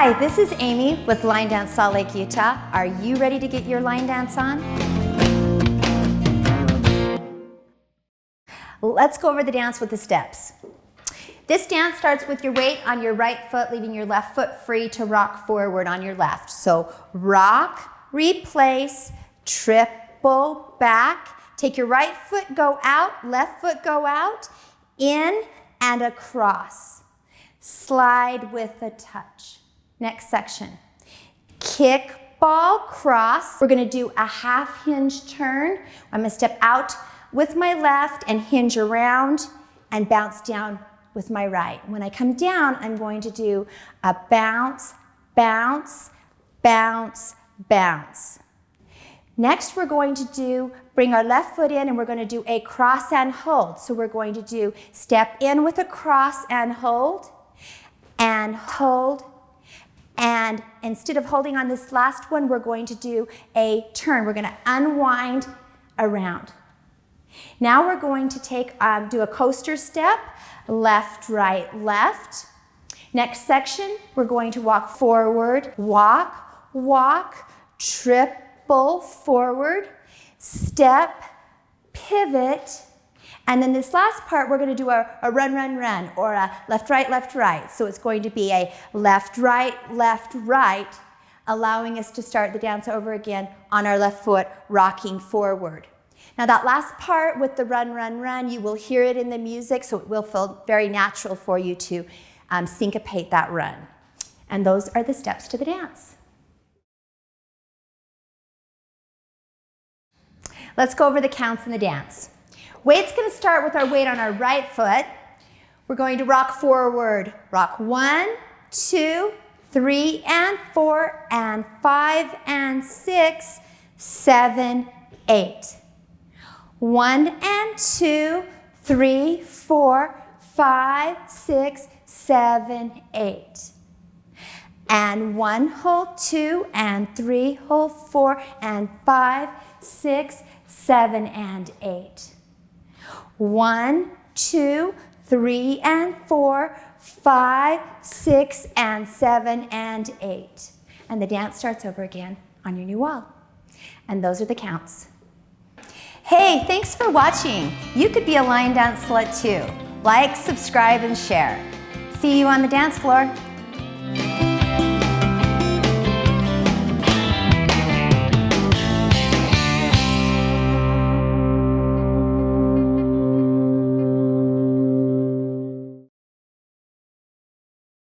Hi, this is Amy with Line Dance Salt Lake, Utah. Are you ready to get your line dance on? Let's go over the dance with the steps. This dance starts with your weight on your right foot, leaving your left foot free to rock forward on your left. So rock, replace, triple back. Take your right foot, go out, left foot, go out, in and across. Slide with a touch. Next section. Kick, ball, cross. We're gonna do a half hinge turn. I'm gonna step out with my left and hinge around and bounce down with my right. When I come down, I'm going to do a bounce, bounce, bounce, bounce. Next, we're going to bring our left foot in and we're going to do a cross and hold. So we're going to do step in with a cross and hold, and instead of holding on this last one, we're going to do a turn. We're going to unwind around. Now we're going to do a coaster step, left, right, left. Next section, we're going to walk forward, walk, walk, triple forward, step, pivot, and then this last part, we're going to do a run, run, run, or a left, right, so it's going to be a left, right, allowing us to start the dance over again on our left foot, rocking forward. Now that last part with the run, run, run, you will hear it in the music, so it will feel very natural for you to syncopate that run. And those are the steps to the dance. Let's go over the counts in the dance. Weight's going to start with our weight on our right foot. We're going to rock forward. Rock 1, 2, 3, and 4, and 5, and 6, 7, 8. 1 and 2, 3, 4, 5, 6, 7, 8. And 1, hold 2, and 3, hold 4, and 5, 6, 7, and 8. 1, 2, 3, and 4, 5, 6, and 7, and 8. And the dance starts over again on your new wall. And those are the counts. Hey, thanks for watching. You could be a line dance slut too. Like, subscribe, and share. See you on the dance floor.